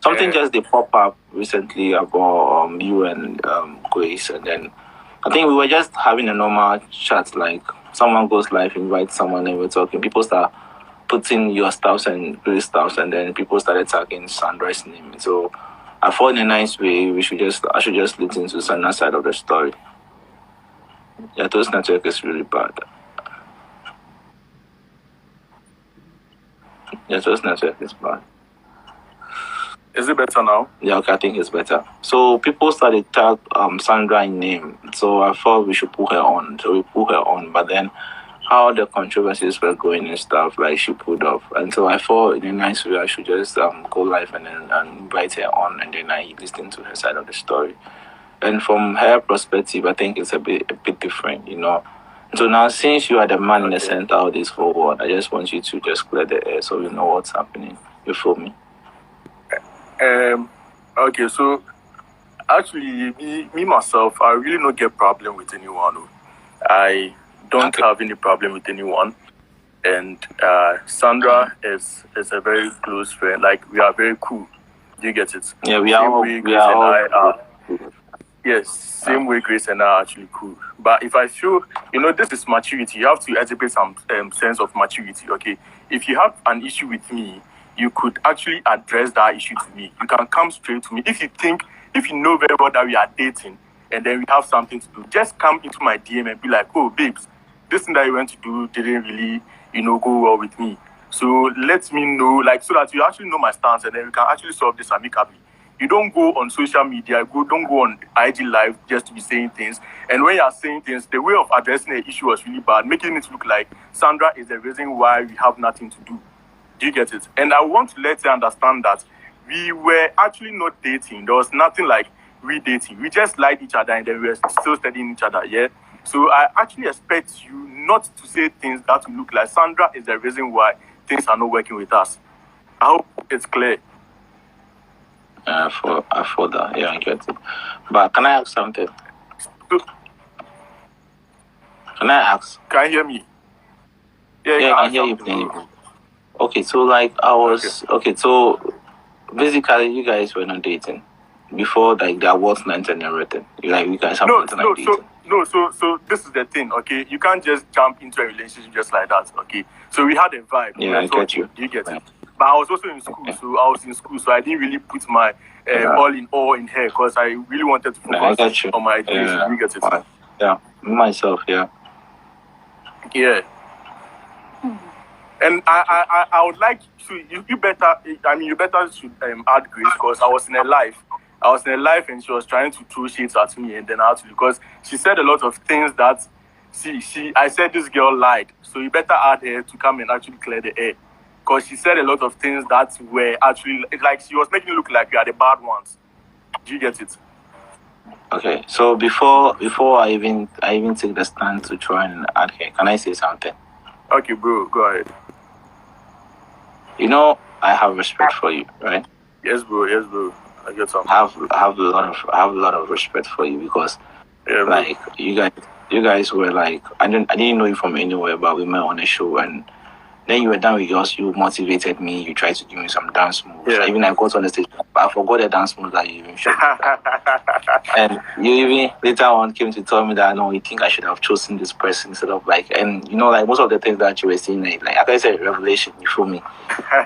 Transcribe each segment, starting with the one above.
something just they pop up recently about you and Grace, and then I think we were just having a normal chat, like someone goes live, invites someone, and we're talking. People start putting your stuffs and Grace stuffs, and then people started tagging Sandra's name. So I thought in a nice way I should just listen to Sandra's side of the story. Yeah, those network is really bad. Yeah, those network is bad. Is it better now? Yeah, okay, I think it's better. So people started tag Sandra in name. So I thought we should put her on. So we put her on, but then how the controversies were going and stuff, like she pulled off. And so I thought in a nice way I should just go live and then invite her on, and then I listen to her side of the story. And from her perspective, I think it's a bit different, you know. So now, since you are the man in the center of this whole world, I just want you to just clear the air so we know what's happening. You feel me? Okay, so actually, me myself, I really don't get problem with anyone. I don't have any problem with anyone. And Sandra is a very close friend. Like, we are very cool. Do you get it? Yeah, we are all yes, same way Grace and I are actually cool. But if I feel, this is maturity. You have to exhibit some sense of maturity, okay? If you have an issue with me, you could actually address that issue to me. You can come straight to me. If you know very well that we are dating and then we have something to do, just come into my DM and be like, oh, babes, this thing that you went to do didn't really, go well with me. So let me know, so that you actually know my stance, and then we can actually solve this amicably. You don't go on social media, don't go on IG Live just to be saying things. And when you are saying things, the way of addressing the issue was really bad, making it look like Sandra is the reason why we have nothing to do. Do you get it? And I want to let you understand that we were actually not dating. There was nothing like we dating. We just liked each other, and then we were still studying each other, yeah? So I actually expect you not to say things that will look like Sandra is the reason why things are not working with us. I hope it's clear. I thought that. Yeah, I get it. But can I ask something? Can I ask? Can you hear me? Yeah, I can hear you. Okay, so so basically you guys were not dating before, like there was night and everything. You guys have dating. So this is the thing, okay? You can't just jump into a relationship just like that, okay? So we had a vibe. Yeah, I get you. Do you get it? But I was also in school, so I didn't really put my all in her because I really wanted to focus on my education. Yeah. You get it? Yeah, myself, yeah. Yeah. And I would like to, you better should add Grace, because I was in a live and she was trying to throw shades at me, and then because she said a lot of things that, I said this girl lied, so you better add her to come and actually clear the air. Because she said a lot of things that were actually, like, she was making it look like we are the bad ones. Do you get it? Okay, so before I even take the stand to try and add her, can I say something? Okay, bro, go ahead. I have respect for you, right? Yes, bro. I get something. I have a lot of respect for you, because like you guys were like, I didn't know you from anywhere, but we met on a show, and then you were done with yours. You motivated me. You tried to give me some dance moves. Yeah. Even I got on the stage, but I forgot the dance moves that you even showed. And you even later on came to tell me that, no, you think I should have chosen this person instead of and like most of the things that you were saying, like I said, revelation. You feel me?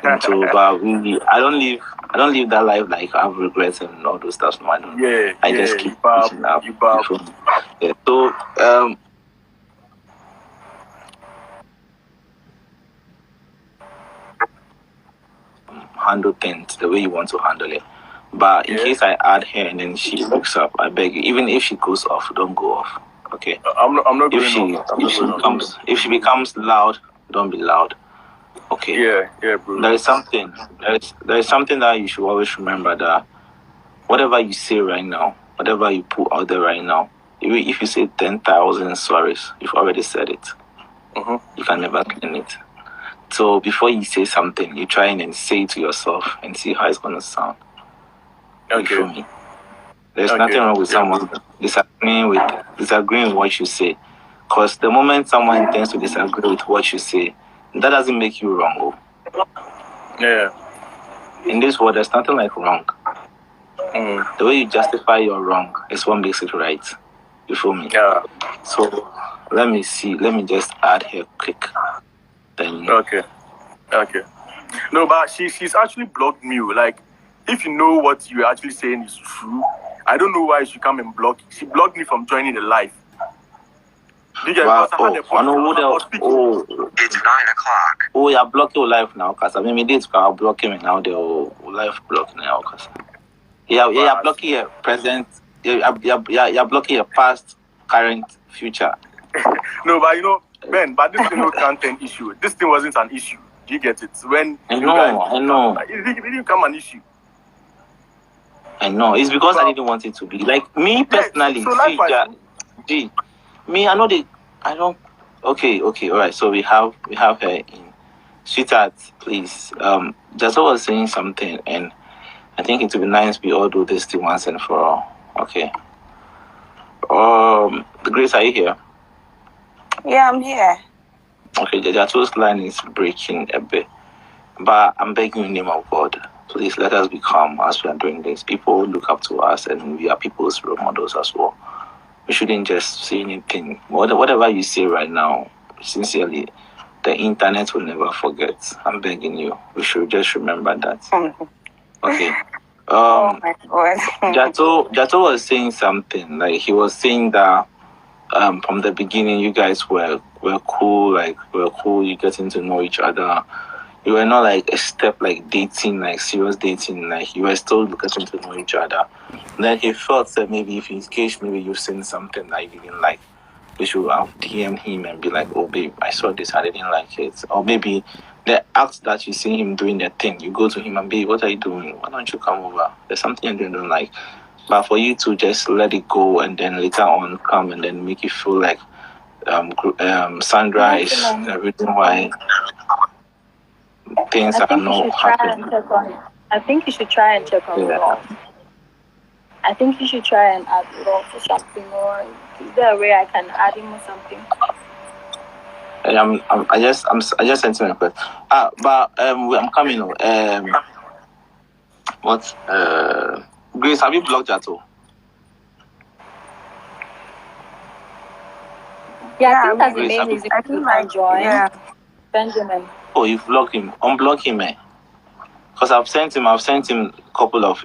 And so, but really, I don't live that life like I have regrets and all those stuff. No, I don't. Yeah. I just keep pushing up. You feel me? Yeah. So 100 things the way you want to handle it. But in case I add her and then she looks up, I beg you, even if she goes off, don't go off. Okay? I'm not going off. If she becomes loud, don't be loud. Okay? Yeah, bro. There is something that you should always remember, that whatever you say right now, whatever you put out there right now, even if you say 10,000 sorries, you've already said it. You can never clean it. So before you say something, you try and then say it to yourself and see how it's gonna sound. Okay. You feel me? There's nothing wrong with someone disagreeing with what you say. Because the moment someone intends to disagree with what you say, that doesn't make you wrong. Yeah. in this world, there's nothing like wrong. The way you justify your wrong is what makes it right. You feel me? Yeah. So let me see. Let me just add here quick. Then Okay. No, but she's actually blocked me. Like, if you know what you're actually saying is true, I don't know why she come and block. She blocked me from joining the live. It's 9 o'clock. Oh, you're blocking your life now, cause I mean, I'll block him now. The life block now, cause you're blocking your present. You're blocking your past, current, future. No, but Ben, but this is no content issue. This thing wasn't an issue. Do you get it? When I know. It didn't become an issue. I know. It's because I didn't want it to be like me personally. Me, I know I don't. Okay, all right. So we have her in. Sweetheart, please. Dzato was saying something, and I think it would be nice we all do this thing once and for all. Okay. Grace, are you here? Yeah, I'm here. Okay, Dzato's line is breaking a bit, but I'm begging in the name of God, please let us be calm as we are doing this. People look up to us, and we are people's role models as well. We shouldn't just say anything. Whatever you say right now, sincerely, the internet will never forget. I'm begging you. We should just remember that. Okay. Oh my God. Dzato was saying something. Like, he was saying that from the beginning you guys were cool, you getting to know each other. You were not like a step like dating, like serious dating, like you were still getting to know each other. And then he felt that maybe if in case maybe you've seen something that you didn't like, we should have DM him and be like, oh babe, I saw this, I didn't like it. Or maybe the act that you see him doing the thing, you go to him and be, what are you doing? Why don't you come over? There's something you don't like. But for you to just let it go and then later on come and then make you feel like Sandra is the reason why things are not happening. I think you should try and check on Ross. I think you should try and add Ross or something, or is there a way I can add him or something? I just sent him a request. But I'm coming. Grace, have you blocked Dzato? Yeah, I think that's the main reason I can join. Yeah. Benjamin. Oh, you've blocked him. Unblock him, eh? Because I've sent him a couple of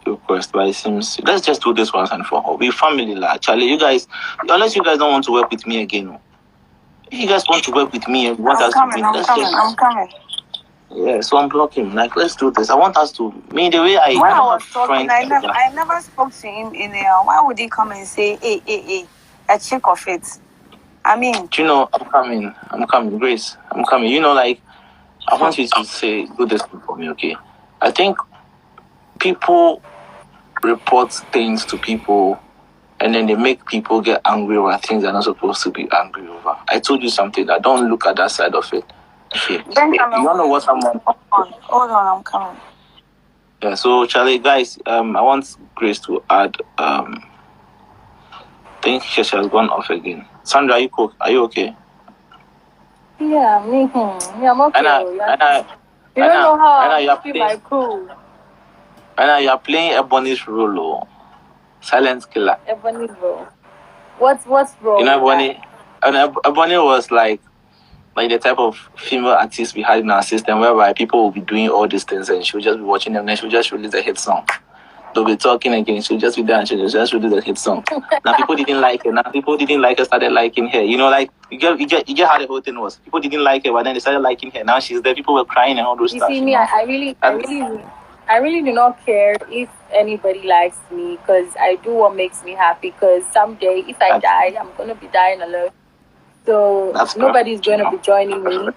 requests, but it seems let's just do this once and for all. We're family, like Charlie. You guys, unless you guys don't want to work with me again, if you guys want to work with me and want us to be, I'm coming. Yeah, so unblock him. Like, let's do this. I want us to. Me, the way when I was talking, I never spoke to him in there. Why would he come and say, hey, a check of it? I mean, do you know, I'm coming, Grace. I'm coming. You know, like, I want you to do this for me, okay? I think people report things to people and then they make people get angry over things they're not supposed to be angry over. I told you something that don't look at that side of it. Okay. You don't know what someone. Hold on, I'm coming. Yeah, so Charlie, guys, I want Grace to add. I think she has gone off again. Sandra, are you okay? Yeah, I'm okay. You don't know how I keep my cool. Anna, you're playing Ebony's role, silent killer. Ebony's role. What's role? You know, Ebony was like the type of female artist we had in our system, whereby people will be doing all these things and she'll just be watching them, and then she'll just release a hit song. They'll be talking again, she'll just be there and she'll just release a hit song. Now people didn't like her. Started liking her. You know, like you get how the whole thing was. People didn't like her, but then they started liking her. Now she's there. People were crying and all those stuff. You see, me, I really do not care if anybody likes me, because I do what makes me happy. Because someday, if I die, I'm gonna be dying alone. So nobody's gonna be joining me.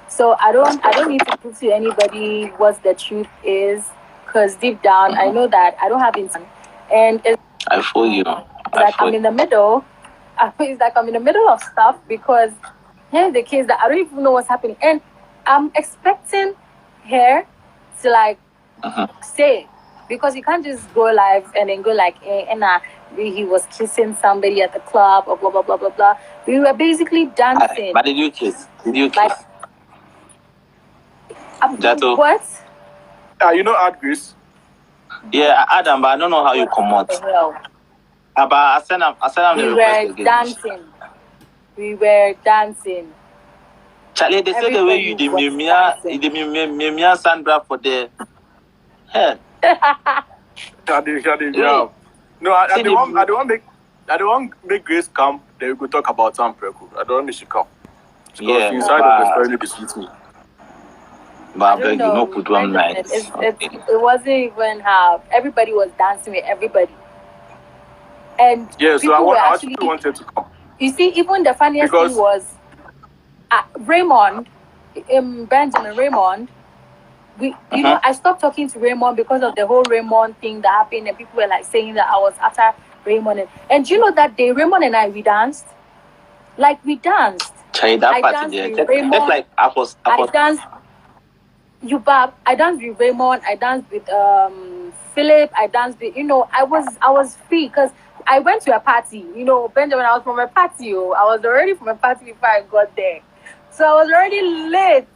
So I don't need to prove to anybody what the truth is, because deep down I know that I don't have intent. And I feel you. I'm in the middle. It's like I'm in the middle of stuff, because here's the case that I don't even know what's happening, and I'm expecting her to like say, because you can't just go live and then go like, he was kissing somebody at the club or blah blah blah blah blah. We were basically dancing. But did you kiss? Like, Dzato? What? You know Art Grace? Yeah, Adam, but I don't know how you come out. But I send them the request again. We were dancing. Charlie, they said the way you did Mimia Sandra for the head. Yeah. No, I don't want make Grace come. Then we go talk about Sam Preku. I don't want she come. Because inside of the story, they beat me. But I beg you, no put one night. It wasn't even how everybody was dancing with everybody. And so I actually wanted to come. You see, even the funniest thing was Raymond, Benjamin Raymond. You know, I stopped talking to Raymond because of the whole Raymond thing that happened, and people were like saying that I was after Raymond. And you know that day, Raymond and I, we danced. Like, we danced. I danced with Raymond. I danced. I danced with Raymond. I danced with Philip. I danced with, I was free because I went to a party. Benjamin, I was from a party. I was already from a party before I got there. So I was already lit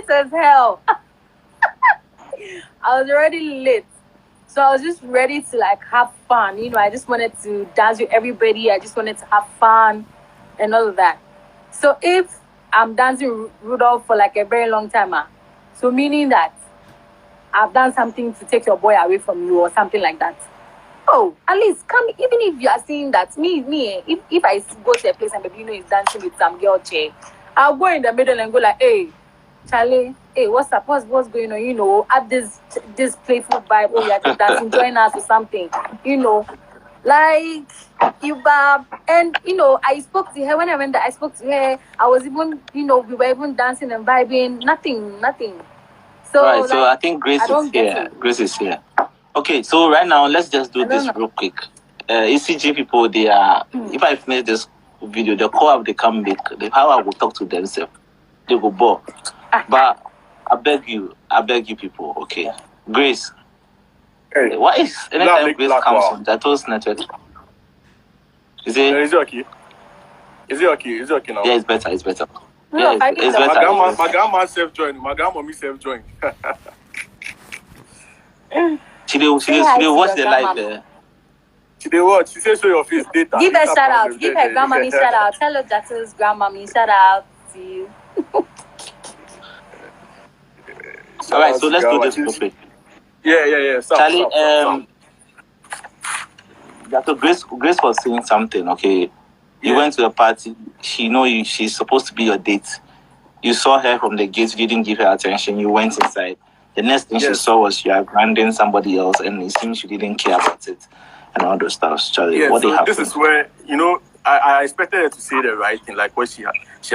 as hell. I was already lit. So I was just ready to like have fun. I just wanted to dance with everybody. I just wanted to have fun and all of that. So if I'm dancing Rudolph for like a very long time, so meaning that I've done something to take your boy away from you or something like that. Oh, at least come, even if you are seeing that if I go to a place and baby is dancing with some girl chair, I'll go in the middle and go like, hey, Charlie, hey, what's up? What's going on? At this playful vibe, oh, you're just dancing, join us or something, like you bab. And I spoke to her when I went there. I spoke to her. I was even, we were even dancing and vibing. Nothing. So, right. So I think Grace is here. Grace is here. Okay. So right now, let's just do this real quick. ECG people, they are. If I finish this video, the co-op they come back. How I will talk to themselves. They will bore. But I beg you people, okay. Grace, what is anytime Grace comes on Dzato's network? Is it okay? Is it okay now? Yeah, it's better. It's better. No, it's better. My grandma self-joined. My grandmommy self-joined. She watch the live there. She did what? She said show your face data. Give her shout out. Give her grandmommy shout out. Tell her Dzato's grandmommy shout out to you. All right, so let's do this real quick. Yeah. Charlie, Dr. Grace was saying something, okay? You went to a party. She's supposed to be your date. You saw her from the gate. You didn't give her attention. You went inside. The next thing she saw was you are branding somebody else, and it seems you didn't care about it and all those stuff. Charlie, what happened? This is where, I expected her to say the right thing, like what she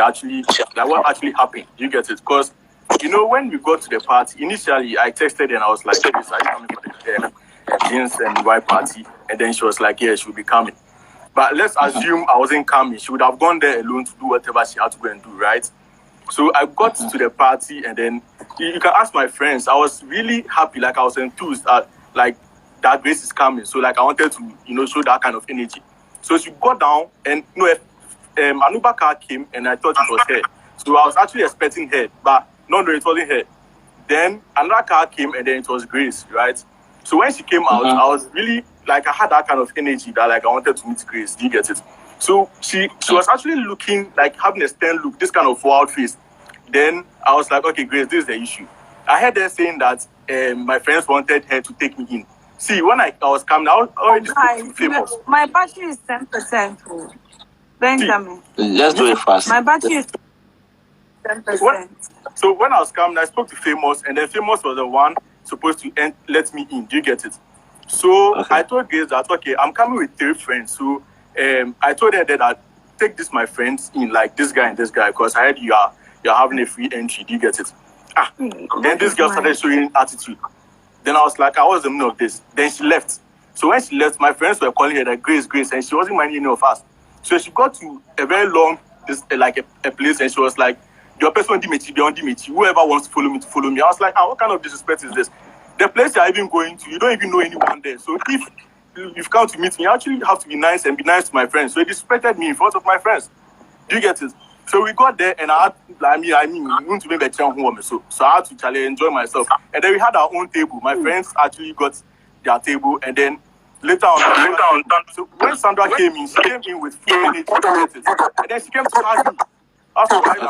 actually, like what actually happened. You get it? Because when we got to the party, initially I texted her and I was like, "Hey, are you coming for the jeans and white party?" And then she was like, "Yeah, she will be coming." But let's assume I wasn't coming. She would have gone there alone to do whatever she had to go and do, right? So I got to the party, and then you can ask my friends. I was really happy, like I was enthused, like that Grace is coming. So like I wanted to, show that kind of energy. So she got down, and Anuba car came, and I thought it was her. So I was actually expecting her, but no, it wasn't her. Then another car came, and then it was Grace, right? So when she came out, I was really, like, I had that kind of energy that, like, I wanted to meet Grace. Do you get it? So she was actually looking, like, having a stern look, this kind of wild face. Then I was like, okay, Grace, this is the issue. I heard her saying that my friends wanted her to take me in. See, when I was coming out, already famous. My battery is 10%. Benjamin. Let's do it fast. My battery is 10%. So when I was coming, I spoke to Famous, and then Famous was the one supposed to let me in. Do you get it? So I told Grace that, okay, I'm coming with 3 friends. So I told her that I'd take my friends in, like this guy and this guy, because I heard you're having a free entry. Do you get it? Then this girl started showing attitude. Then I was like, I was the meaning of this. Then she left. So when she left, my friends were calling her that Grace, and she wasn't minding any of us. So she got to a very long, a place, and she was like, your person beyond Dimitri, whoever wants to follow me. I was like, what kind of disrespect is this? The place you're even going to, you don't even know anyone there. So if you've come to meet me, you actually have to be nice and be nice to my friends. So he disrespected me in front of my friends. Do you get it? So we got there, and I want to make a chance home. So I had to Charlie enjoy myself. And then we had our own table. My friends actually got their table, and then later on, so when Sandra came in, she came in with full energy, and then she came to ask me, somebody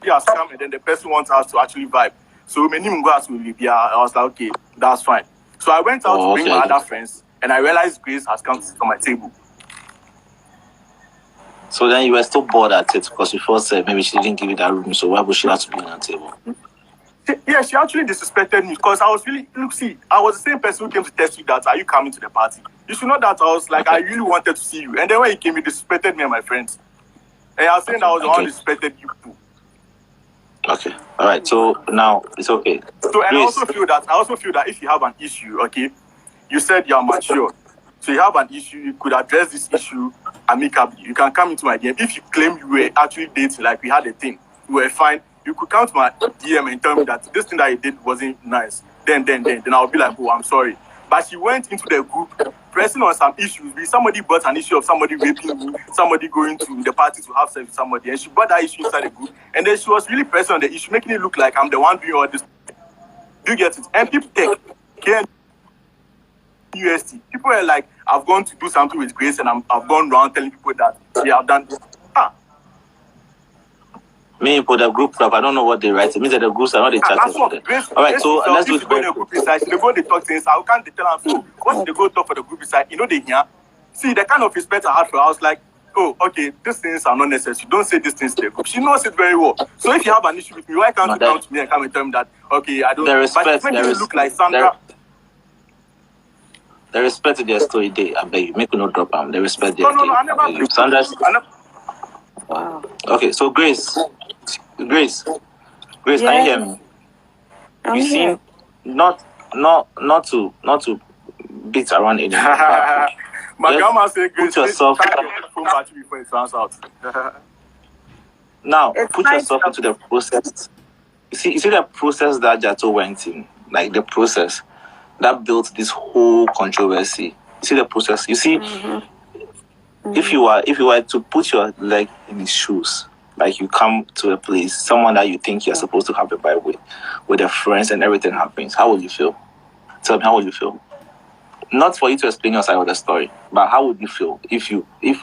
has come, and then the person wants us to actually vibe. So I was like, okay, that's fine. So I went out to bring my other friends, and I realized Grace has come to my table. So then you were still bored at it because you first said maybe she didn't give you that room, so why would she have to be on your table? Yeah, she actually disrespected me because I was really, I was the same person who came to test you that, are you coming to the party? You should know that I was like, I really wanted to see you. And then when he came, he disrespected me and my friends. And I was saying I was the one who disrespected you too. Okay, all right, so now it's okay. So, and I also feel that if you have an issue, okay, you said you're mature. So you have an issue, you could address this issue amicably. You can come into my DM. If you claim you were actually dating, like we had a thing, you were fine, you could come to my DM and tell me that this thing that you did wasn't nice. Then I'll be like, oh, I'm sorry. But she went into the group pressing on some issues. Somebody brought an issue of somebody raping me, somebody going to the party to have sex with somebody, and she brought that issue inside the group. And then she was really pressing on the issue, making it look like I'm the one doing all this. Do you get it? And people take UST. People are like, I've gone to do something with Grace, and I've gone around telling people that they have done this. Me for the group stuff, I don't know what they write. It means that the groups are not the chat. All right, so let's do it. Go to the group inside. They go to talk things. How can they tell them? So once they go talk for the group inside, you know they hear. See the kind of respect I had for her. I was like, oh, okay, these things are not necessary. Don't say these things to the group. She knows it very well. So if you have an issue with me, why can't you come to me and come and tell me that? Okay, I don't. The respect. But when you look like Sandra. The respect to their story day, I beg you. Make no drop them. The respect their No, I never. Sandra. Wow. Okay, so Grace, Yes. can you hear me? I'm here. Not to beat around anything. My grandma said, Grace, put yourself. Phone battery before it runs out. Now, put yourself into the process. You see the process that Dzato went in, like the process that built this whole controversy. You see the process. You see, if you were to put your leg in his shoes, like you come to a place, someone that you think you're supposed to have a vibe with their friends, and everything happens, how would you feel? Tell me, how would you feel? Not for you to explain your side of the story, but how would you feel if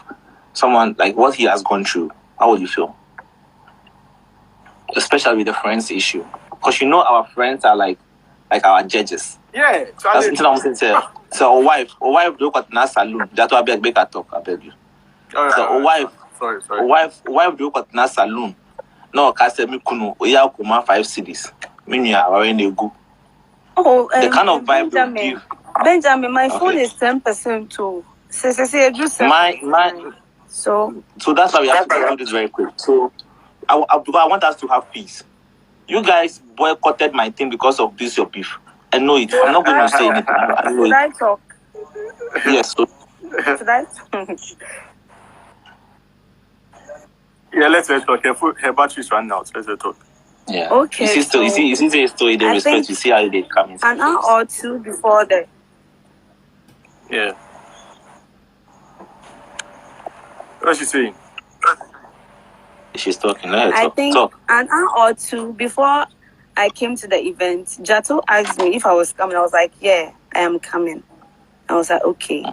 someone like what he has gone through? How would you feel? Especially with the friends issue, because you know our friends are like our judges. Yeah, that's what I'm saying. So a wife look at na saloon. That's why I beg talk. I beg you. So a wife. Sorry. Wife look at na saloon. No, cast me kunu. Oya kuma 5 cities. Meaning when they go. Oh, the kind of vibe they give. Benjamin, my phone is 10% too. So that's why we have to do this very quick. So I want us to have peace. You guys boycotted my thing because of this your beef. I know it. I'm not going to say anything. I know should I talk? Yes. So. Should I talk? Yeah, let's talk. Her battery's running out. Let's talk. Yeah. Okay. You see the story, the respect. You see how they come in. An hour or two before that. Yeah. What's she saying? She's talking. I think an hour or two before I came to the event, Dzato asked me if I was coming. I was like, yeah, I am coming. I was like, okay.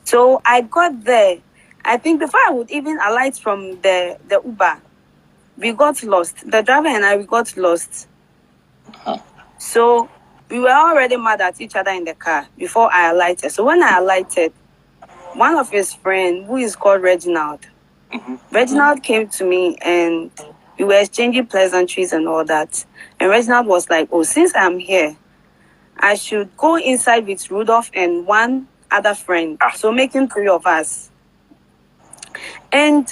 So I got there. I think before I would even alight from the Uber, we got lost. The driver and I, we got lost. So we were already mad at each other in the car before I alighted. So when I alighted, one of his friends, who is called Reginald, Reginald came to me and we were exchanging pleasantries and all that. And Reginald was like, oh, since I'm here, I should go inside with Rudolph and one other friend. So making 3 of us. And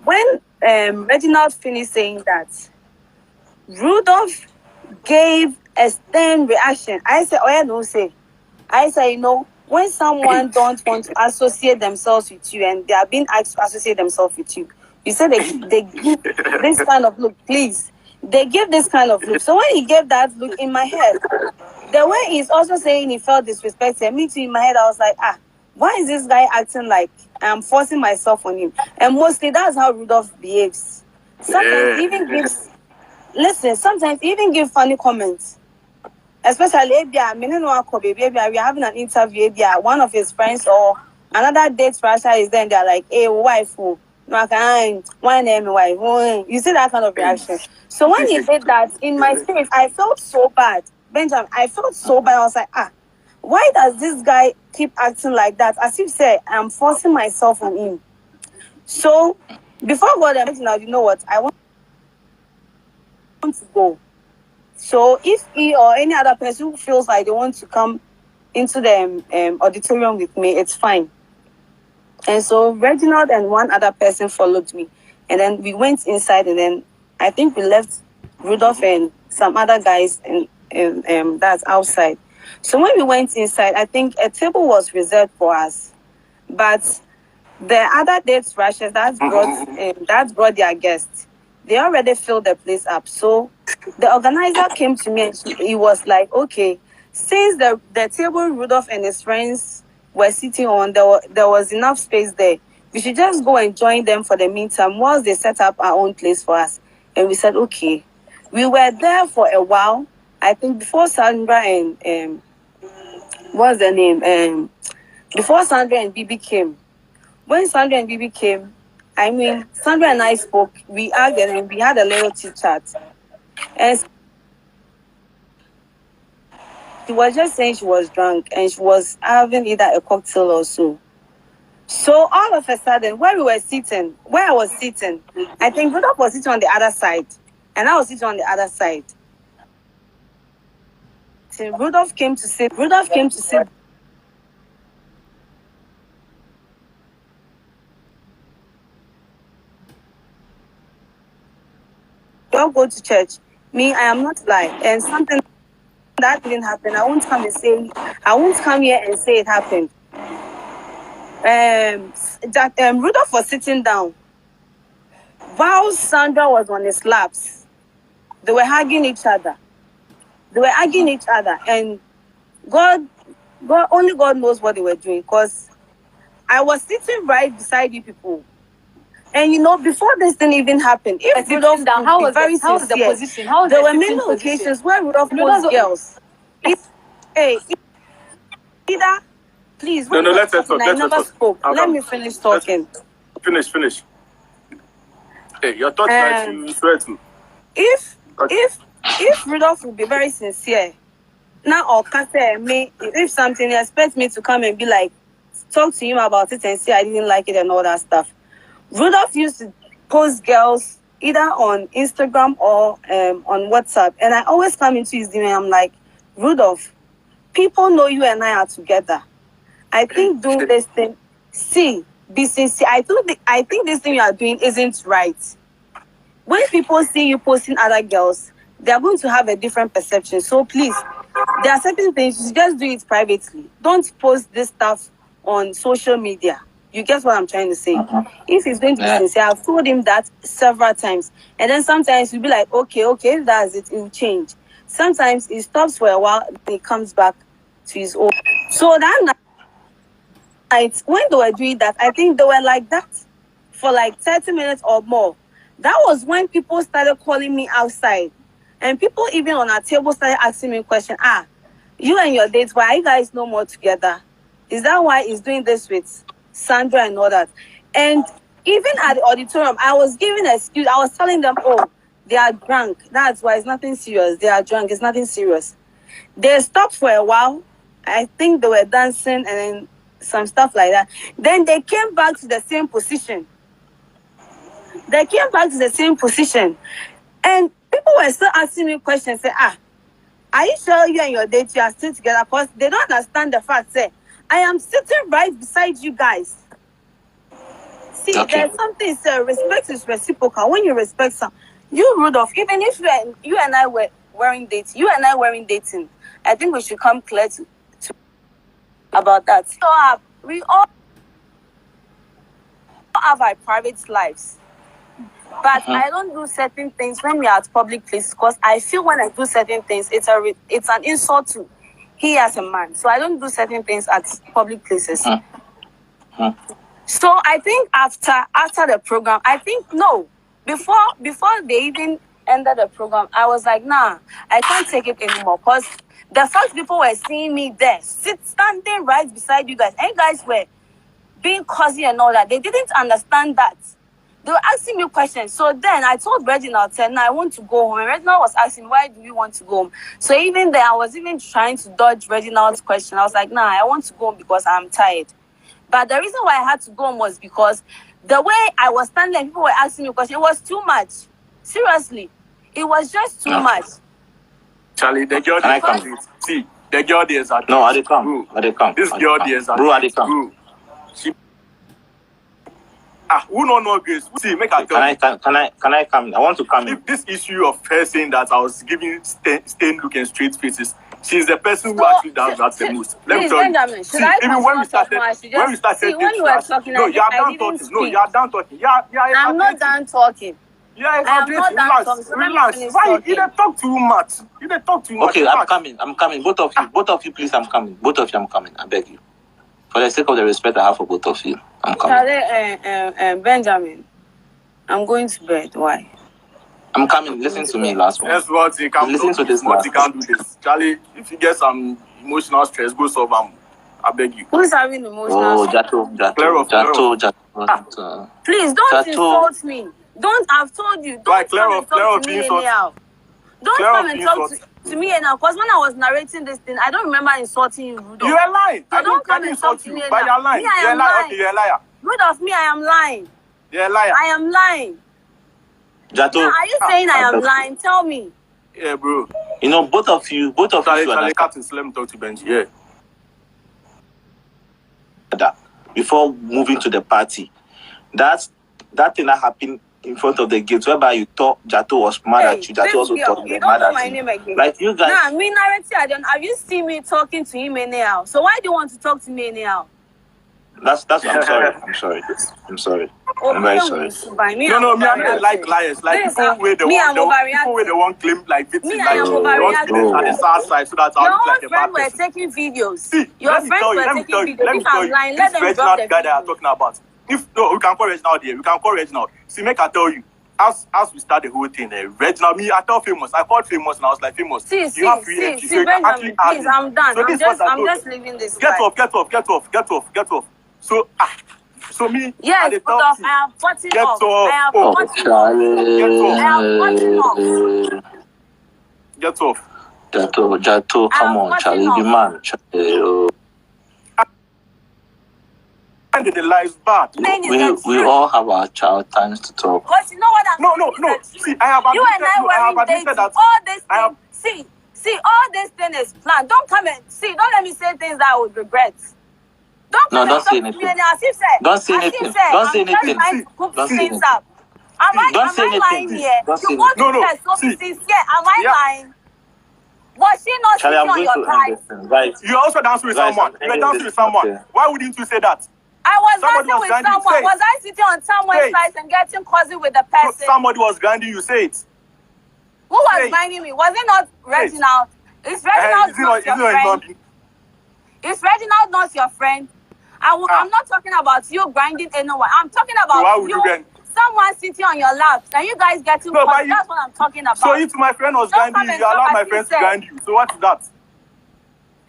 when Reginald finished saying that, Rudolph gave a stern reaction. I said, oh, yeah, no, say. I said, you know, when someone don't want to associate themselves with you and they are being asked to associate themselves with you, you said they give this kind of look, please. They give this kind of look. So when he gave that look in my head, the way he's also saying he felt disrespected, me too in my head, I was like, why is this guy acting like I'm forcing myself on him? And mostly that's how Rudolph behaves. Sometimes he even gives, sometimes he even give funny comments. Especially we are having an interview, one of his friends or another DateRush is there and they're like, hey, wife, no, I can't, why name me wife? You see that kind of reaction. So when he did that, in my spirit, I felt so bad. Benjamin, I felt so bad. I was like, why does this guy keep acting like that? As if say I'm forcing myself on him. So before God, now you know what? I want to go. So if he or any other person who feels like they want to come into the auditorium with me, it's fine. And so Reginald and one other person followed me. And then we went inside, and then I think we left Rudolph and some other guys and that's outside. So when we went inside, I think a table was reserved for us. But the other DateRushers that brought their guests, they already filled the place up. So the organizer came to me and he was like, okay, since the table Rudolph and his friends were sitting on, there was enough space there. We should just go and join them for the meantime whilst they set up our own place for us. And we said, okay. We were there for a while. I think before Sandra and what's the name? Before Sandra and Bibi came. When Sandra and Bibi came, Sandra and I spoke. We argued and we had a little chit chat. And she was just saying she was drunk and she was having either a cocktail or so. So all of a sudden, where I was sitting, I think Rudolph was sitting on the other side, and I was sitting on the other side. So Rudolph came to sit. Don't go to church. Me, I am not lying. And something that didn't happen, I won't come here and say it happened. Rudolph was sitting down while Sandra was on his laps. They were hugging each other. And only God knows what they were doing, because I was sitting right beside you people. And before this thing even happened, if Rudolph down, how was the position? There were many occasions where Rudolph posed girls. Either, please. No, let's talk. Let me finish talking. Finish. Hey, your thoughts like you swear to. If Rudolph would be very sincere, now or me, if something he expects me to come and be like, talk to him about it and say I didn't like it and all that stuff. Rudolph used to post girls either on Instagram or on WhatsApp, and I always come into his DM and I'm like, Rudolph, people know you and I are together. I think doing this thing, be sincere. I think this thing you are doing isn't right. When people see you posting other girls, they are going to have a different perception. So please, there are certain things, you just do it privately. Don't post this stuff on social media. You get what I'm trying to say? If he's going to be sincere, I've told him that several times. And then sometimes he'll be like, okay, if that's it will change. Sometimes he stops for a while, then he comes back to his own. So that night, when they were doing that, I think they were like that for like 30 minutes or more. That was when people started calling me outside. And people even on our table started asking me questions. You and your dates, why are you guys no more together? Is that why he's doing this with Sandra and all that? And even at the auditorium, I was giving an excuse. I was telling them, they are drunk. That's why it's nothing serious. They are drunk. It's nothing serious. They stopped for a while. I think they were dancing and then some stuff like that. Then they came back to the same position. And people were still asking me questions. Say, are you sure you and your date, you are still together? Because they don't understand the fact, say, I am sitting right beside you guys. See, there's something, sir. Respect is reciprocal. When you respect someone, you, Rudolph, even if you and I were wearing dating, I think we should come clear to about that. So we all have our private lives. But I don't do certain things when we are at public places, because I feel when I do certain things, it's an insult to he as a man. So I don't do certain things at public places. So I think after the program, before they even ended the program, I was like, nah, I can't take it anymore. Because the first people were seeing me there, standing right beside you guys. And you guys were being cozy and all that. They didn't understand that. They were asking me questions. So then I told Reginald, I want to go home. And Reginald was asking, why do you want to go home? So even there, I was even trying to dodge Reginald's question. I was like, nah, I want to go home because I'm tired. But the reason why I had to go home was because the way I was standing there, people were asking me questions. It was too much. Seriously. It was just too much. Charlie, the girl there is see, the girl there is at no, I come. This girl there is at bro, I come. She who don't know Grace? See, make her tell me. Can I come? I want to come. If this issue of her saying that I was giving stained look and straight faces, she's the person who actually does that the most. Let me tell you. See, even when we started talking, no, you are done talking. No, you are done talking. Yeah, I'm not done talking. Yeah, I'm not done talking. Relax. Why you don't talk too much? You don't talk too much. Okay, I'm coming. Both of you, please. I'm coming. Both of you, I'm coming. I beg you. For the sake of the respect I have for both of you, I'm coming. Benjamin, I'm going to bed. Why? I'm coming. Listen to me last one. That's what you can listen to this. What you can't do this. Charlie, if you get some emotional stress, go solve them. I beg you. Who's having emotional stress? Dzato. Please don't insult me. I've told you. Don't come and talk to me anyhow. Don't come and talk to me anyhow. Because when I was narrating this thing, I don't remember insulting you, Rudolph. You are lying. So don't come and talk to me anyhow. You're lying. You're lying. Okay, you're a liar. Rudolph, me, I am lying. You're a liar. I am lying. Dzato. Now, are you saying I am lying? Tell me. Yeah, bro. You know, both of you. Charlie, Captain, let me talk to Benji. Yeah. Before moving to the party, that thing that happened in front of the gate, whereby you thought Dzato was mad at you. Dzato also thought you were mad at you. Like you guys. Nah, me narrative. Have you seen me talking to him anyhow? So why do you want to talk to me anyhow? That's I'm sorry. I'm sorry. Oh, I'm very sorry. No, me, I like liars. Like people with the one claim like victim. I am overreacting. At the south side, so that's how your look like a bad friends person. were taking videos. See, your friends were taking videos. If I'm lying, let them drop the guy that I'm talking about. If no, we can call Reginald here. We can call Reginald. See, make I tell you. As we start the whole thing, Reginald, me, I tell Famous. I called Famous and I was like, Famous. See, Benjamin, please, I'm done. So I'm just leaving this. Get off. So me, yes, get off. I am putting off. Get off. Dzato, come on, Charlie, be man. And the lies bad. We all have our child times to talk. Because you know what I'm saying? No. See, I have admitted that. All this thing. See, all this thing is planned. Don't come and see. Don't let me say things that I would regret. Don't say anything. Don't say anything. Don't say anything. Am I lying here? You want to test so sincere? Am I lying? Was she not sitting on your thighs? Right. You also dancing with someone. You were dancing with someone. Why wouldn't you say that? I was dancing with someone. Was I sitting on someone's thighs and getting cozy with the person? Somebody was grinding you. Say it. Who was grinding me? Was it not Reginald? Is Reginald not your friend? Is Reginald not your friend? I'm not talking about you grinding anyone. I'm talking about someone sitting on your lap and you guys getting cozy. That's what I'm talking about. So if my friend was grinding you, you allowed my friends to grind you. So what is that?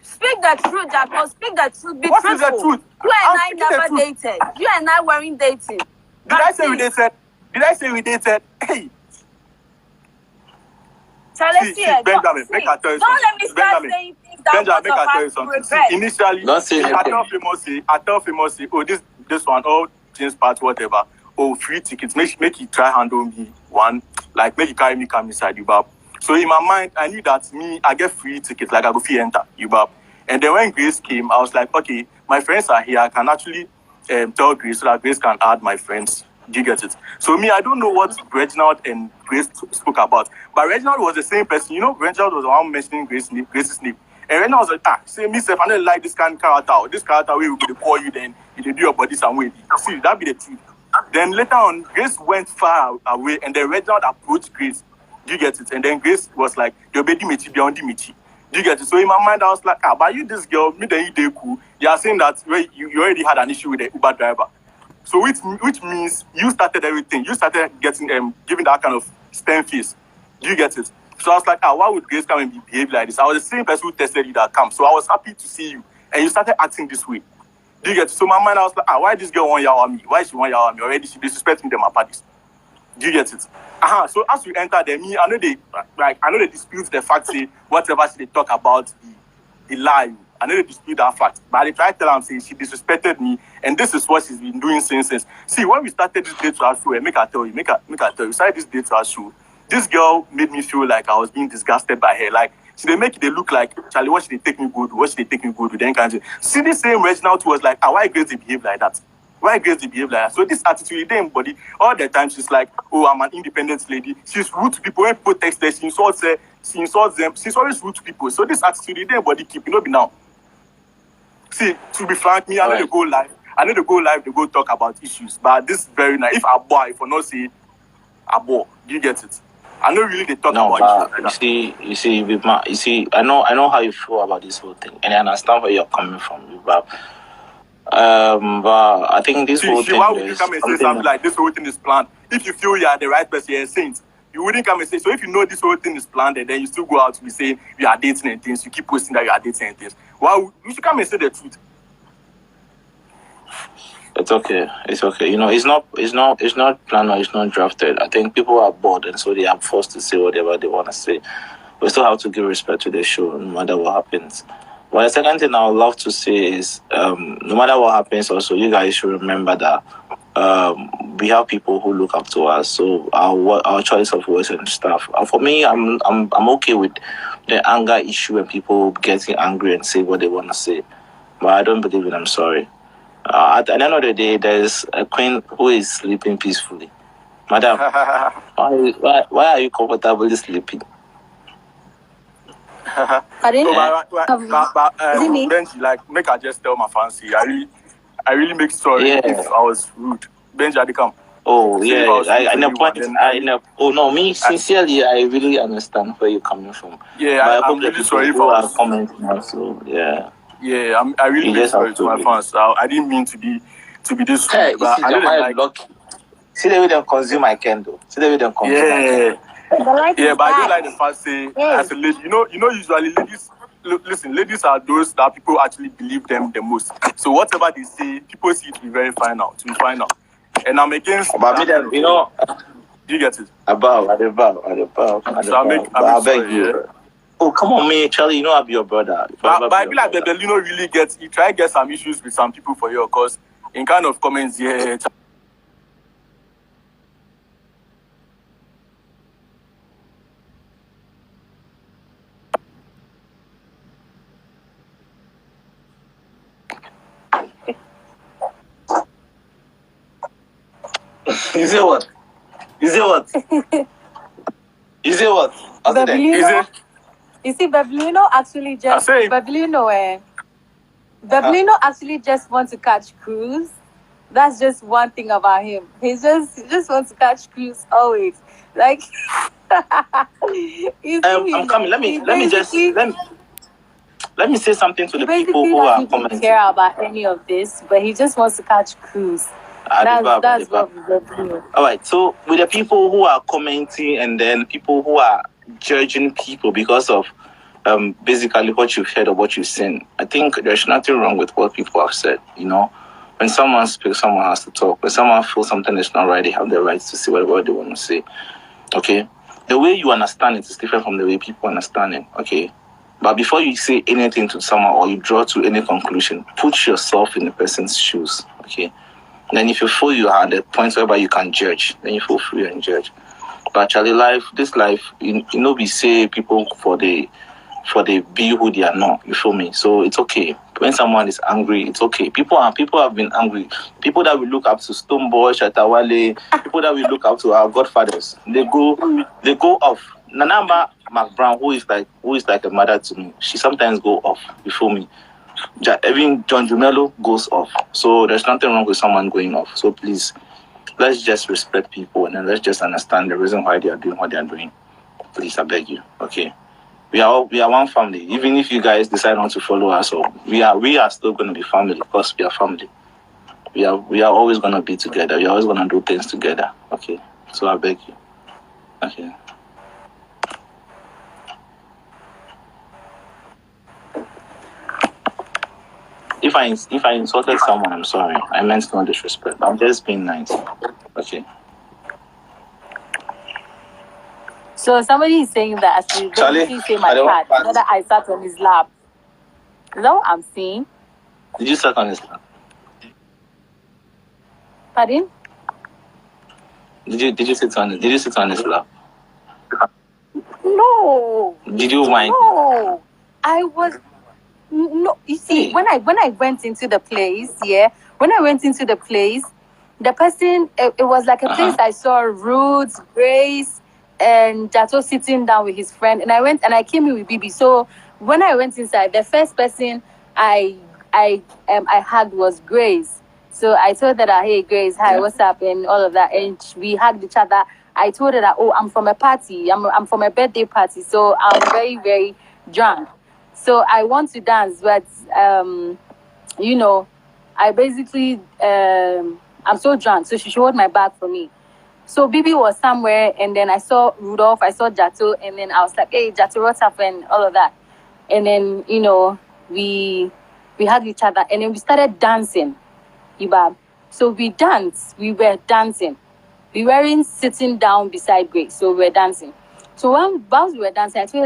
Speak the truth, Dzato. Speak the truth. Be what truthful. Is the truth? You and I never dated. You and I weren't dating. Did I say we dated? Hey. Charlie, Benjamin, make I tell you something. Don't let me start saying things that Benjamin, make I tell you something. Initially, don't say anything. I tell famous, oh, this one, all James part, whatever. Oh, free tickets. Make you try handle me one. Like, make you carry me come inside you, bab. So in my mind, I knew that I get free tickets, like I go free enter you, bab. And then when Grace came, I was like, okay, my friends are here. I can actually tell Grace so that Grace can add my friends. Do you get it? So me, I don't know what Reginald and Grace spoke about. But Reginald was the same person. You know, Reginald was the one mentioning Grace's name. And Reginald was like, say me, I don't like this kind of character. This character way we could call you, then you do your body some way. See, that be the truth. Then later on, Grace went far away, and then Reginald approached Grace. Do you get it? And then Grace was like, your baby michi, beyond the michi. Do you get it? So in my mind, I was like, but you, this girl, me, then you cool. You are saying that you already had an issue with the Uber driver. So which means you started everything. You started getting giving that kind of stern face. Do you get it? So I was like, why would Grace come and behave like this? I was the same person who tested you that come. So I was happy to see you. And you started acting this way. Do you get it? So my mind, I was like, why this girl want yaw me? Why she want yaw me? Already she disrespecting them at parties. Do you get it? So as we enter them, I know they dispute the fact, say whatever they talk about, the lie. I know they dispute that fact. But they try to tell her, saying she disrespected me, and this is what she's been doing since. See, when we started this DateRush show, make her tell you, we started this DateRush show. This girl made me feel like I was being disgusted by her. Like, they make it look like, Charlie, what should they take me good? What should they take me good? Then kind of see the same Reginald was like, why Grace they behave like that? Why Grace they behave like that? So this attitude, they embody all the time. She's like, I'm an independent lady. She's rude to people. When people text her, she insults them. She's always rude to people. So this attitude, they embody keep, be now. See, to be frank, me, I know they go live. They go talk about issues. But this is very nice. If I not say do you get it? I know really they talk about issues. You see, I know how you feel about this whole thing, and I understand where you're coming from, but I think this whole thing. Why would you come and say something like this whole thing is planned? If you feel you are the right person, you're a saint. You wouldn't come and say, so if you know this whole thing is planned, and then you still go out to be saying you are dating and things, you keep posting that you are dating and things. You should come and say the truth. It's okay. You know, it's not planned or it's not drafted. I think people are bored, and so they are forced to say whatever they want to say. We still have to give respect to the show, no matter what happens. But the second thing I would love to say is, no matter what happens, also you guys should remember that we have people who look up to us. So our choice of words and stuff. For me, I'm okay with the anger issue and people getting angry and say what they want to say. But I don't believe it. I'm sorry. At the end of the day, there's a queen who is sleeping peacefully. Madam, why are you comfortably sleeping? Benji, like, make I just tell my fancy. I really make sorry if I was rude. Benji, I come. Oh, yeah. Sincerely, I really understand where you're coming from. Yeah, I'm really sorry if I was commenting also. Yeah. Yeah, I really make sorry to my fans. I didn't mean to be this way, but I didn't like. See the way they consume my candle. Yeah, but I don't like the fact say as a lady, you know, usually ladies. Listen, ladies are those that people actually believe them the most. So whatever they say, people see it to be very final, And I'm against. But me, you know, do you get it? Above. So I beg you. Yeah. Oh, come on, me, Charlie, you know I'll be your brother. But I feel like Bebelino really you try to get some issues with some people for you, because in kind of comments, yeah. You say what? You see, Bebelino actually just Bebelino actually just wants to catch cruise. That's just one thing about him. He just wants to catch cruise always. Like I'm coming. Let me say something to the people who are commenting. He doesn't care about any of this, but he just wants to catch cruise. That's what we're doing. All right. So with the people who are commenting and then people who are judging people because of basically what you've heard or what you've seen, I think there's nothing wrong with what people have said. You know, when someone speaks, someone has to talk. When someone feels something is not right, they have the right to say whatever they want to say. Okay. The way you understand it is different from the way people understand it. Okay. But before you say anything to someone or you draw to any conclusion, put yourself in the person's shoes. Okay. Then if you feel you are at the point where you can judge, then you feel free and judge. But actually this life, you know, we say people for the be who they are not. You feel me? So it's okay. When someone is angry, it's okay. People have been angry. People that we look up to, Stoneboy, Shatawale, people that we look up to, our godfathers, they go off. Nanamba McBrown, who is like a mother to me, she sometimes go off. You feel me? Even John Jumelo goes off. So there's nothing wrong with someone going off. So please, let's just respect people and then let's just understand the reason why they are doing what they are doing. Please, I beg you. Okay. we are one family. Even if you guys decide not to follow us, so we are still going to be family because we are family. We are always going to be together. We are always going to do things together. Okay. So I beg you. Okay. If I insulted someone, I'm sorry. I meant no disrespect. I'm just being nice. Okay. So somebody is saying that as you basically say my cat, whether I sat on his lap. Is that what I'm saying? Did you sit on his lap? Pardon? Did you sit on his lap? No. Did you whine? No. I was no. You see, when I went into the place, the person it was like a place I saw Roots, Grace, and Dzato sitting down with his friend, and I came in with Bibi. So when I went inside, the first person I hugged was Grace. So I told her that, hey Grace, hi, what's up, and all of that, and we hugged each other. I told her that, oh, I'm from a party, I'm from a birthday party, so I'm very, very drunk. So I want to dance, but I basically I'm so drunk, so she showed my bag for me. So Bibi was somewhere, and then I saw Rudolph, I saw Dzato, and then I was like, hey, Dzato, what's up, and all of that. And then, we hugged each other, and then we started dancing. So we danced, we were dancing. We weren't sitting down beside Grace, so we were dancing. So whilst we were dancing, I told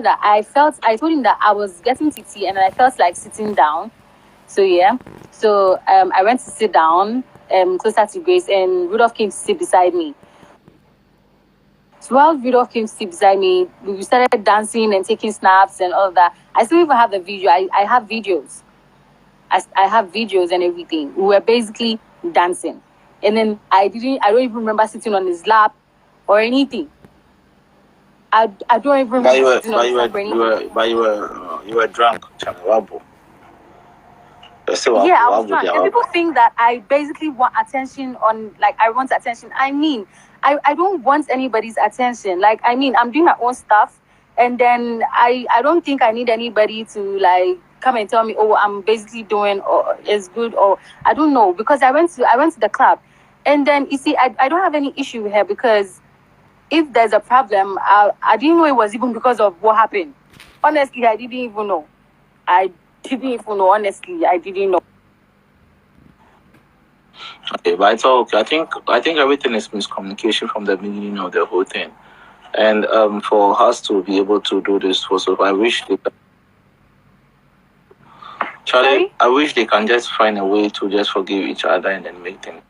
him that I was getting tipsy and I felt like sitting down. So yeah. So I went to sit down closer to Grace, and Rudolph came to sit beside me. So while Rudolph came to sit beside me, we started dancing and taking snaps and all of that. I still even have the video. I have videos. I have videos and everything. We were basically dancing. And then I don't even remember sitting on his lap or anything. I don't even remember sitting on his lap or anything. You were drunk, Chanawabu. Yeah, I was drunk. And people think that I basically want attention I want attention. I mean, I don't want anybody's attention. I'm doing my own stuff, and then I don't think I need anybody to come and tell me, oh, I'm basically doing or is good, or I don't know, because I went to the club, and then you see, I don't have any issue with her, because if there's a problem, I didn't know it was even because of what happened. Honestly, I didn't even know. Honestly, I didn't know. Okay, but it's all okay. I think everything is miscommunication from the beginning of the whole thing, and for us to be able to do this I wish they can. Charlie, I wish they can just find a way to just forgive each other and then make things.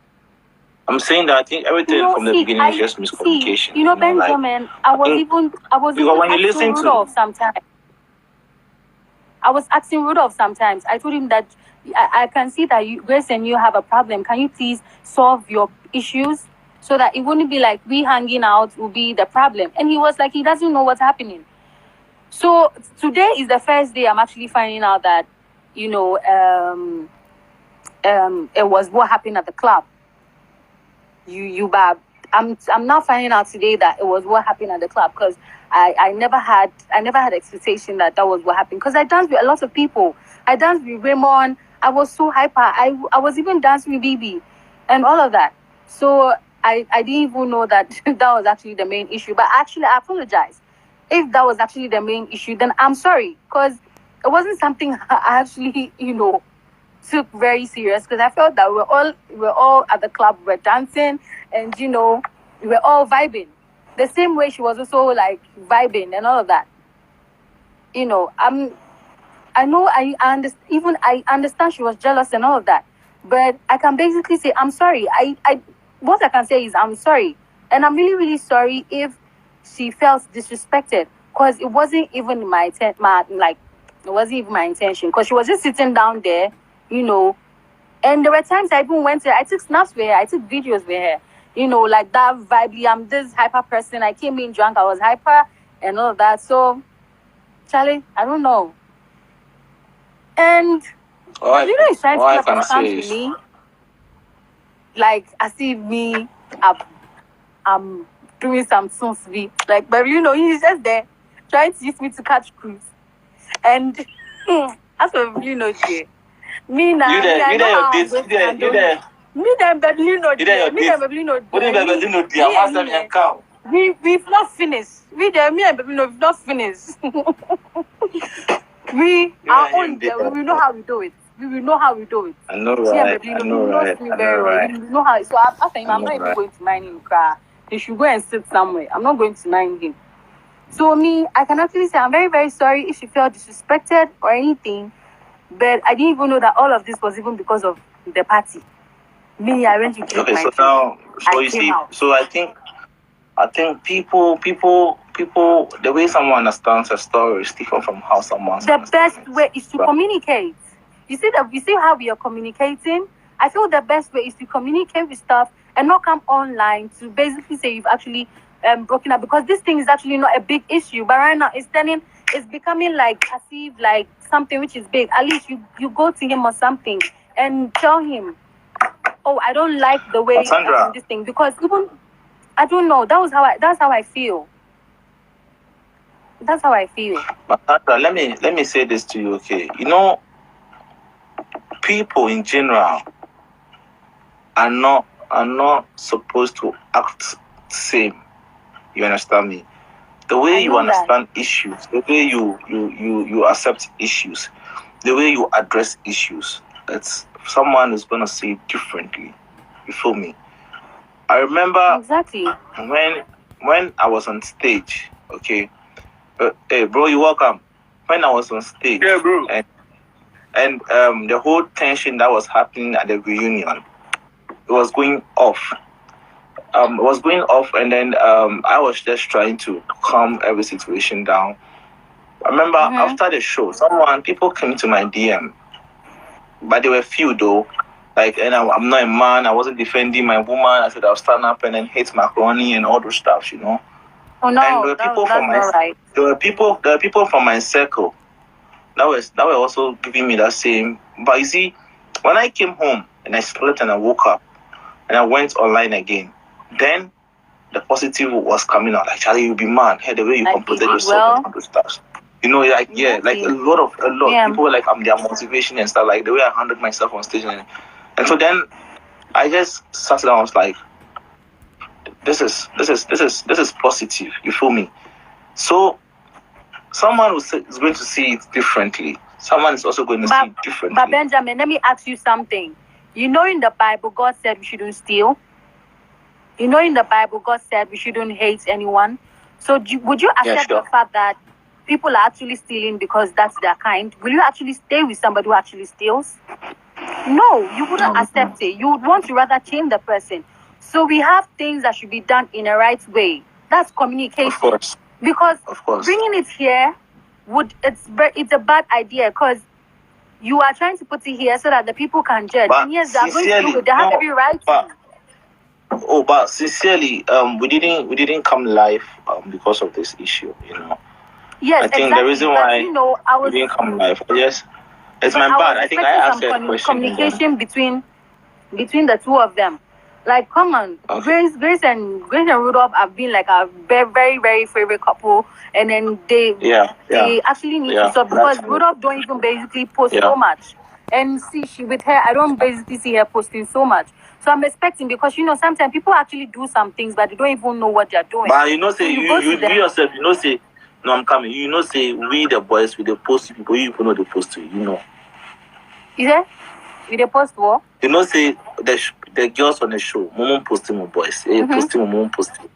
I'm saying that I think everything from the beginning is just miscommunication. Benjamin, I was even asking Rudolph sometimes. I was asking Rudolph sometimes. I told him that I can see that Grace and you have a problem. Can you please solve your issues so that it wouldn't be like we hanging out will be the problem? And he was like, he doesn't know what's happening. So today is the first day I'm actually finding out that, it was what happened at the club. I'm now finding out today that it was what happened at the club, because I never had expectation that was what happened, because I danced with a lot of people. I danced with Raymond. I was so hyper. I was even dancing with Bibi and all of that. So I didn't even know that that was actually the main issue. But actually, I apologize. If that was actually the main issue, then I'm sorry, because it wasn't something I actually, took very serious, because I felt that we were all at the club, we were dancing, and we were all vibing the same way she was also vibing and all of that. I understand she was jealous and all of that, but I can basically say I'm sorry. What I can say is I'm sorry, and I'm really, really sorry if she felt disrespected, because it wasn't even my intention, because she was just sitting down there, and there were times I even went there, I took snaps with her, I took videos with her, that vibey, I'm this hyper person, I came in drunk, I was hyper and all of that. So Charlie, I don't know. And he's trying to put up with me, I see me, I'm doing some things, but he's just there. trying to use me to catch cruise. And that's probably not there. Me now, you there, I know how I'm this, going you to there, handle you there. it. Me them probably not there. Me them probably not What do you there. mean, no dear? Master and cow. We've not finished. Me them, me and baby no, we've not finished. We are on there. We will know how we do it. We will know how we do it. I know, right? I know, right. Me very well. We know how. So after him, I'm not even going to mind him. They should go and sit somewhere. I'm not going to mind him. So me, I can actually say I'm very, very sorry if she felt disrespected or anything. But I didn't even know that all of this was even because of the party. Me, I went to drink my drink. Now, so you see, so I think people, the way someone understands a story is different from how someone. The best way is to communicate. You see how we are communicating. I feel the best way is to communicate with stuff and not come online to basically say you've actually broken up, because this thing is actually not a big issue. But right now it's becoming like as if like something which is big. At least you go to him or something and tell him, oh, I don't like the way this thing, because even I don't know. That's how I feel. That's how I feel. But Sandra, let me say this to you, okay? You know, people in general are not supposed to act the same. You understand me? The way you understand issues, the way you accept issues, the way you address issues, it's someone is gonna see it differently. You feel me? I remember exactly when I was on stage, okay. Hey, bro, you welcome. When I was on stage, yeah, bro, and the whole tension that was happening at the reunion, it was going off. And then I was just trying to calm every situation down. I remember after the show, people came to my DM, but there were few though. Like, and I'm not a man. I wasn't defending my woman. I said I'll stand up and then hate macaroni and all those stuff, you know. Oh no, and there were people from my circle that were also giving me that same. But you see, when I came home and I slept and I woke up and I went online again, then the positive was coming out. Like, Charlie, you'll be mad. Hey, the way you composed yourself and all those stuff. You know, like like a lot. People were like, I'm their motivation and stuff. Like the way I handled myself on stage, and so then I just sat down. I was like, this is positive. You feel me? So someone is going to see it differently. Someone is also going to see it differently. But Benjamin, let me ask you something. You know, in the Bible, God said we shouldn't steal. You know, in the Bible, God said we shouldn't hate anyone. So would you accept the fact that people are actually stealing because that's their kind? Will you actually stay with somebody who actually steals? No, you wouldn't accept it. You would want to rather change the person. So we have things that should be done in a right way. That's communication. Of course. Because bringing it here it's a bad idea, because you are trying to put it here so that the people can judge. But and yes, they are going to do it. They have every right to. But sincerely, we didn't come live because of this issue, you know. Yes, I think the reason why we didn't come live, yes, it's my bad. I think I asked a question. Communication between the two of them. Like, come on, okay. Grace and Rudolph have been like a very, very, very favorite couple, and then they actually need to stop, because Rudolph don't even basically post so much, and she with her, I don't basically see her posting so much. So I'm expecting, because you know sometimes people actually do some things, but they don't even know what they're doing. But you know, say you yourself, you know, say no, I'm coming. You know, say we the boys, we the post people, you know the post to you know. Is it? With the post what? You know, say the girls on the show, mom posting my boys, posting my mom posting.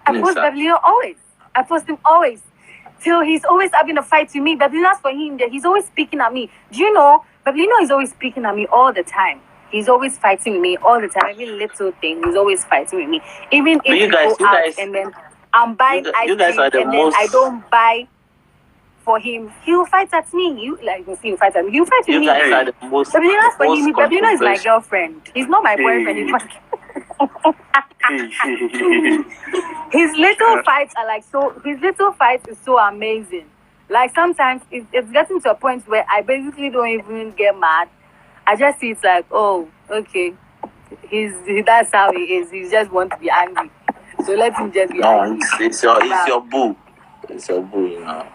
I post Babylino always. I post him always. Till he's always having a fight with me. Babylino's for him there. He's always speaking at me. Do you know? Babylino is always speaking at me all the time. He's always fighting with me all the time. Every little thing, he's always fighting with me. Even if you go out and then I'm buying ice cream and then I don't buy for him, he'll fight at me. You fight at me. You fight with me. Guys are the most. Babylino for him. Babylino is my girlfriend. He's not my boyfriend. He's my His little fights are like so. His little fights is so amazing. Like sometimes it's getting to a point where I basically don't even get mad. I just see it's like, oh, okay, that's how he is. He just wants to be angry. So let him just be angry. It's your boo. It's a boo, you know.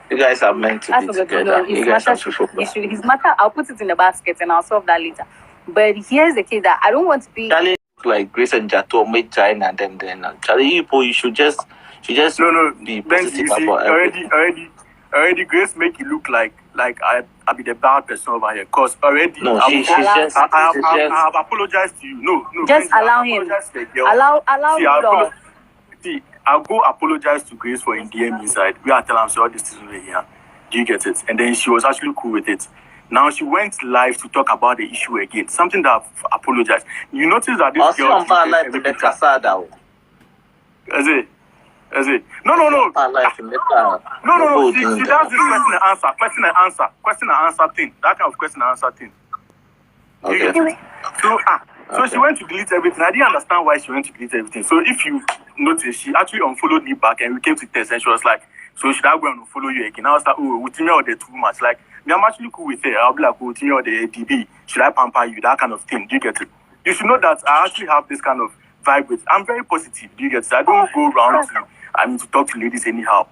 You guys are meant to be together. You guys have to focus. His matter, I'll put it in the basket and I'll solve that later. But here's the case that I don't want to be like Grace and Dzato made China and then Charlie, you should just no. Be Ben, positive you see, about everything. already Grace make it look like I be the bad person over here. Cause already I have apologized to you. No. Just allow him. Allow See, I'll go apologize to Grace for in DM inside. We are telling her all this is over here. Do you get it? And then she was actually cool with it. Now she went live to talk about the issue again. Something that I've apologized. You notice that this girl Is it? No. No. She does this question and answer thing. That kind of question and answer thing. Okay. So she went to delete everything. I didn't understand why she went to delete everything. So if you notice, she actually unfollowed me back and we came to test and she was like, so should I go and unfollow you again? I was like, oh, with me or the too much. Like, me, I'm actually cool with her. I'll be like, with me or the DB, should I pamper you? That kind of thing. Do you get it? You should know that I actually have this kind of vibe with. I'm very positive. Do you get it? I don't go around to talk to ladies anyhow.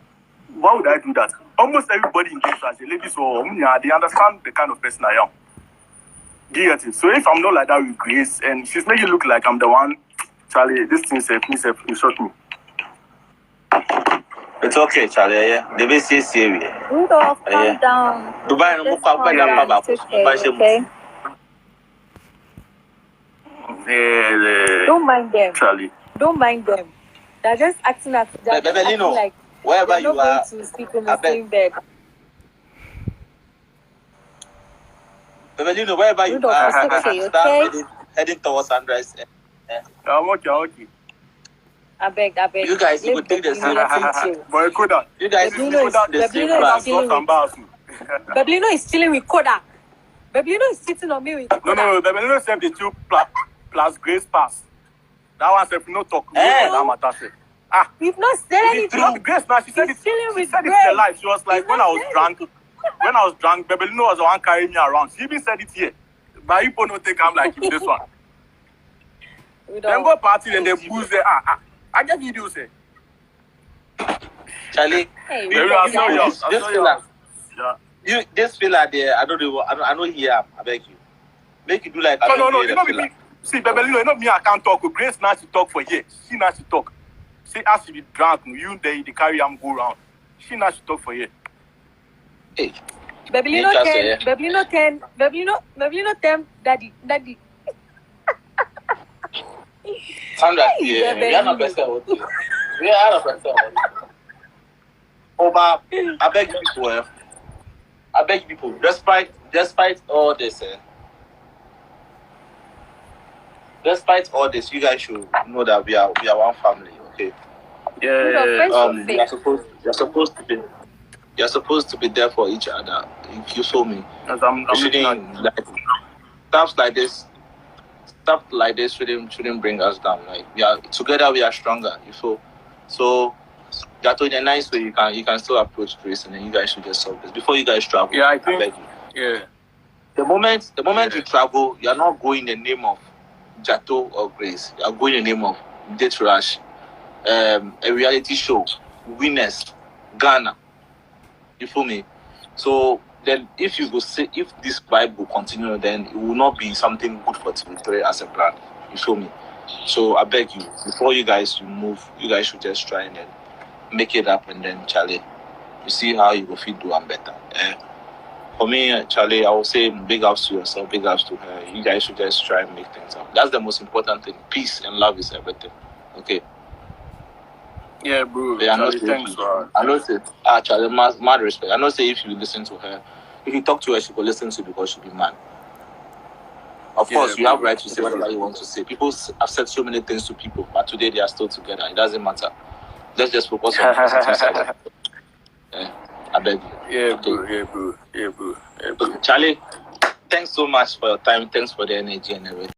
Why would I do that? Almost everybody in this as a lady, so they understand the kind of person I am. Do you get it? So if I'm not like that with Grace and she's making it look like I'm the one, Charlie, this thing you shot me. It's okay, Charlie. Yeah, the best is serious. Rudolph, calm down. Dubai no Don't mind them. Charlie. Don't mind them. They're just acting like wherever you are, to sleep in the same bed. Bebelino, wherever you are, okay? heading towards sunrise. I'm okay. I beg. You guys, you would take the same. Boy, Koda. You guys, Bebelino is chilling with Koda. Bebelino is sitting on me with Koda. No. Bebelino said the two plus Grace pass. That one said no talk. We've not said anything. Grace, now she said it. She said it in her life. She was like, when I was drunk, Bebelino was the one carrying me around. She even said it here. But you don't think I'm like this one. Then go party and then booze there. I just video say. Charlie, this fella there, I know here. I beg you. Make you do like no, you know me. See, Bebelino, you know me, I can't talk. Grace now she talk for years. She now she talk. See, as she be drunk, you they carry am go around. She now she talk for years. Hey. Bebelino 10, daddy. Sandra, we are not person. We are not person. But I beg people, despite all this, you guys should know that we are one family, okay? Yeah. You're supposed to be there for each other. If you feel me, stuff like this shouldn't bring us down. Like we are together, we are stronger. You feel? So Dzato, in a nice way, you can still approach Grace, and then you guys should just solve this before you guys travel. Yeah, I think. beg you. Yeah. The moment you travel, you are not going in the name of Dzato or Grace. You are going in the name of DateRush, a reality show, winners, Ghana. You feel me? So then, if this vibe will continue, then it will not be something good for TV3 as a brand. You feel me? So I beg you, before you guys move, you guys should just try and then make it up, and then Charlie, you see how you will feel do and better. For me, Charlie, I will say big ups to yourself, big ups to her. You guys should just try and make things up. That's the most important thing. Peace and love is everything. Okay. Yeah, bro. Yeah, Charlie, thanks, bro. I know say, Charlie, mad respect. I know say if you listen to her, if you talk to her, she will listen to you because she'll be mad. Of course, you have right to say whatever you want to say. People have said so many things to people, but today they are still together. It doesn't matter. Let's just focus on the I beg you. Yeah, bro. Charlie, thanks so much for your time. Thanks for the energy and everything.